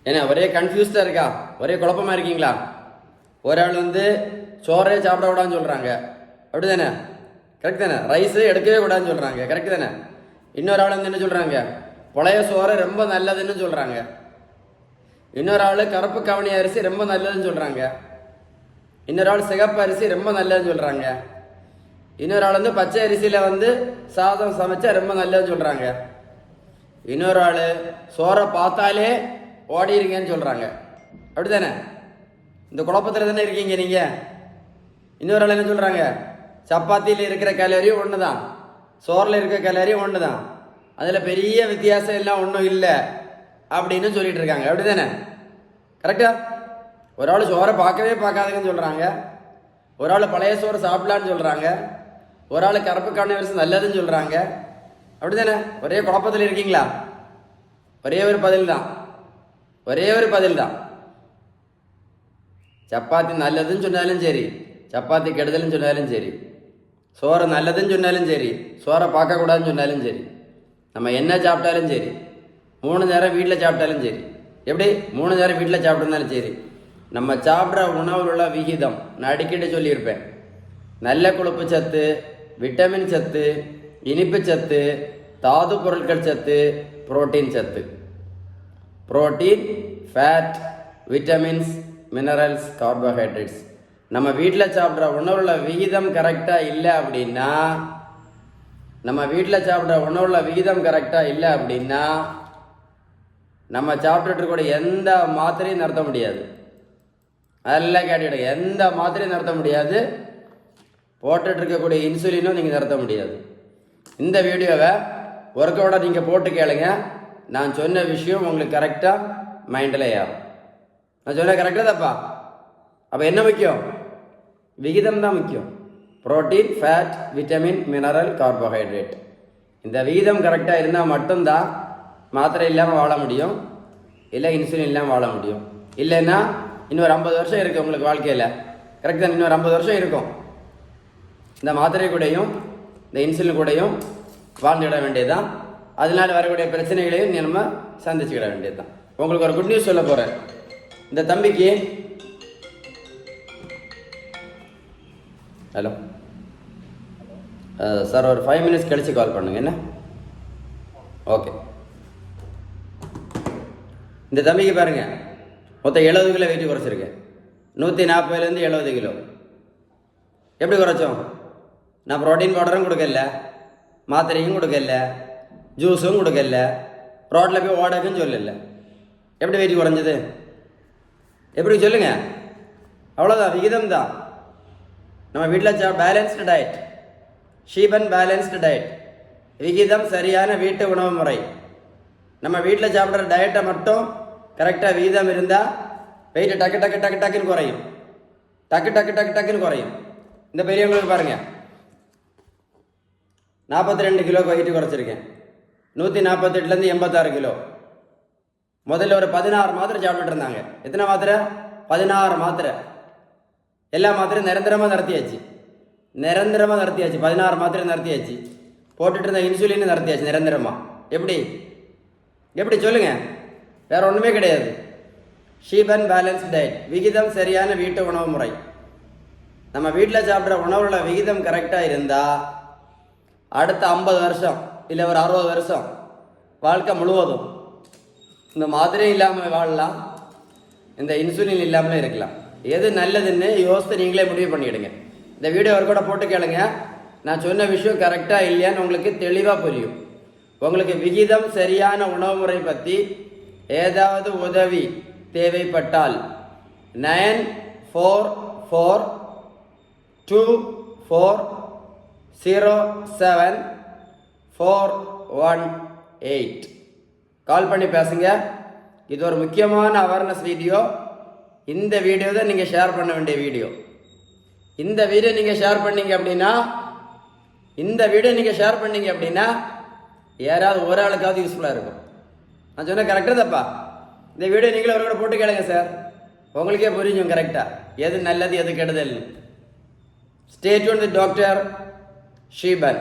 ஏன்னா ஒரே கன்ஃபியூஸ்டாக இருக்கா, ஒரே குழப்பமாக இருக்கீங்களா? ஒரு ஆள் வந்து சோறே சாப்பிட கூடாதுன்னு சொல்கிறாங்க, அப்படி தானே? கரெக்ட் தானே? ரைஸு எடுக்கவே கூடாதுன்னு சொல்கிறாங்க, கரெக்ட் தானே? இன்னொரு ஆள் வந்து என்ன சொல்கிறாங்க, பழைய சோறு ரொம்ப நல்லதுன்னு சொல்கிறாங்க. இன்னொரு ஆள் கருப்பு கவனி அரிசி ரொம்ப நல்லதுன்னு சொல்கிறாங்க. இன்னொரு ஆள் சிகப்பு அரிசி ரொம்ப நல்லதுன்னு சொல்கிறாங்க. இன்னொரு ஆள் வந்து பச்சை அரிசியில் வந்து சாதம் சமைச்சா ரொம்ப நல்லதுன்னு சொல்கிறாங்க. இன்னொரு ஆள் சோறை பார்த்தாலே ஓடிடுங்கன்னு சொல்கிறாங்க, அப்படி தானே? இந்த குழப்பத்தில் தானே இருக்கீங்க நீங்கள். இன்னொரு ஆள் என்ன சொல்கிறாங்க, சப்பாத்தியில் இருக்கிற கலரியும் ஒன்று தான், சோறில் இருக்கிற கலரியும் ஒன்று தான், அதில் பெரிய வித்தியாசம் எல்லாம் ஒன்றும் இல்லை அப்படின்னு சொல்லிட்டு இருக்காங்க, அப்படி தானே? கரெக்டா? ஒரு ஆள் சோறை பார்க்கவே பார்க்காதுங்கன்னு சொல்கிறாங்க, ஒரு ஆள் பழைய சோறு சாப்பிடலான்னு சொல்கிறாங்க, ஒரு ஆள் கருப்பு கவனி அரிசி நல்லதுன்னு சொல்கிறாங்க, அப்படி தானே? ஒரே குழப்பத்தில் இருக்கீங்களா? ஒரே ஒரு பதில் தான், ஒரே ஒரு பதில் தான். சப்பாத்தி நல்லதுன்னு சொன்னாலும் சரி, சப்பாத்தி கெடுதல்னு சொன்னாலும் சரி, சோறை நல்லதுன்னு சொன்னாலும் சரி, சோறை பார்க்கக்கூடாதுன்னு சொன்னாலும் சரி, நம்ம என்ன சாப்பிட்டாலும் சரி, 3 நேரம் வீட்டில் சாப்பிட்டாலும் சரி, எப்படி 3 நேரம் வீட்டில் சாப்பிட்ருந்தாலும் சரி, நம்ம சாப்பிட்ற உணவில் உள்ள விகிதம் நான் அடிக்கடி சொல்லியிருப்பேன். நல்ல கொழுப்பு சத்து, விட்டமின் சத்து, இனிப்பு சத்து, தாது பொருட்கள் சத்து, புரோட்டீன் சத்து. Protein, fat, vitamins, minerals, carbohydrates. நம்ம வீட்டில் சாப்பிட்ற உணவுல விகிதம் கரெக்டாக இல்லை அப்படின்னா, நம்ம வீட்டில் சாப்பிட்ற உணவுல விகிதம் கரெக்டாக இல்லை அப்படின்னா நம்ம சாப்பிட்டுட்டு கூட எந்த மாத்திரையும் நிறுத்த முடியாது. அதெல்லாம் கேட்டுக்கிட்ட எந்த மாத்திரையும் நிறுத்த முடியாது, போட்டுட்டு இருக்கக்கூடிய இன்சுலினும் நீங்கள் நிறுத்த முடியாது. இந்த வீடியோவை ஒர்க்கோட நீங்கள் போட்டு கேளுங்க, நான் சொன்ன விஷயம் உங்களுக்கு கரெக்டாக மைண்டில் ஏறும். நான் சொன்ன கரெக்டாக தப்பா? அப்போ என்ன முக்கியம்? விகிதம் தான் முக்கியம். Protein, fat, vitamin, mineral, carbohydrate. இந்த விகிதம் கரெக்டாக இருந்தால் மட்டும்தான் மாத்திரை இல்லாமல் வாழ முடியும், இல்லை இன்சுலின் இல்லாமல் வாழ முடியும். இல்லைன்னா இன்னொரு 50 வருஷம் இருக்குது உங்களுக்கு வாழ்க்கையில், கரெக்ட் தான்? இன்னொரு 50 வருஷம் இருக்கும். இந்த மாத்திரை கூடையும் இந்த இன்சுலின் கூடையும் வாழ்ந்துவிட வேண்டியது தான். அதனால் வரக்கூடிய பிரச்சனைகளையும் நம்ம சந்திச்சுக்கிட வேண்டியது தான். உங்களுக்கு ஒரு குட் நியூஸ் சொல்ல போகிறேன். இந்த தம்பிக்கு, ஹலோ சார், ஒரு 5 மினிட்ஸ் கழித்து கால் பண்ணுங்க என்ன? ஓகே. இந்த தம்பிக்கு பாருங்கள், மொத்தம் 70 கிலோ வெயிட் குறைச்சிருக்கேன். 140லேருந்து 70 கிலோ. எப்படி குறைச்சோம்? நான் ப்ரோட்டீன் பவுடரும் கொடுக்கல, மாத்திரையும் கொடுக்கல, ஜூஸும் கொடுக்கல, ரோட்டில் போய் ஓடக்குன்னு சொல்லல. எப்படி வெயிட் குறைஞ்சது? எப்படி சொல்லுங்கள்? அவ்வளோதான், விகிதம் தான். நம்ம வீட்டில் balanced diet, Sheeban balanced diet, விகிதம் சரியான வீட்டு உணவு முறை. நம்ம வீட்டில் சாப்பிட்ற டயட்டை மட்டும் கரெக்டாக விகிதம் இருந்தால் வெயிட் டக்கு டக்கு டக்கு டக்குன்னு குறையும், டக்கு டக்கு டக்கு டக்குன்னு குறையும். இந்த பெரியவங்களுக்கு பாருங்கள், 42 கிலோ வெயிட் குறைச்சிருக்கேன். 148லேருந்து 86 கிலோ. முதல்ல ஒரு 16 மாத்திரை சாப்பிட்டுட்டு இருந்தாங்க. எத்தனை மாத்திரை? 16 மாத்திரை. எல்லா மாத்திரையும் நிரந்தரமாக நடத்தியாச்சு, 16 மாத்திரை நடத்தியாச்சு. போட்டுட்டு இருந்த இன்சுலின் நடத்தியாச்சு நிரந்தரமாக. எப்படி எப்படி சொல்லுங்கள்? வேறு ஒன்றுமே கிடையாது. ஷீபன் பேலன்ஸ் டயட், விகிதம் சரியான வீட்டு உணவு முறை. நம்ம வீட்டில் சாப்பிட்ற உணவுல விகிதம் கரெக்டாக இருந்தால் அடுத்த 50 வருஷம் இல்லை ஒரு 60 வருஷம் வாழ்க்கை முழுவதும் இந்த மாத்திரையும் இல்லாமல் வாழலாம், இந்த இன்சுலின் இல்லாமலே இருக்கலாம். எது நல்லதுன்னு யோசித்து நீங்களே முடிவு பண்ணிவிடுங்க. இந்த வீடியோ ஒரு கூட போட்டு கேளுங்க, நான் சொன்ன விஷயம் கரெக்டாக இல்லையான்னு உங்களுக்கு தெளிவாக புரியும். உங்களுக்கு விகிதம் சரியான உணவு முறை பற்றி ஏதாவது உதவி தேவைப்பட்டால் 94440741 கால் பண்ணி பேசுங்க. இது ஒரு முக்கியமான அவேர்னஸ் வீடியோ. இந்த வீடியோ தான் நீங்கள் ஷேர் பண்ண வேண்டிய வீடியோ. இந்த வீடியோ நீங்கள் ஷேர் பண்ணீங்க அப்படின்னா யாராவது ஒரு ஆளுக்காவது யூஸ்ஃபுல்லாக இருக்கும். நான் சொன்ன கரெக்டாக தப்பா? இந்த வீடியோ நீங்களே ஒரு கூட போட்டு கேளுங்க சார், உங்களுக்கே புரியும் கரெக்டாக எது நல்லது எது கெடுதல். Stay tune with doctor Sheeban.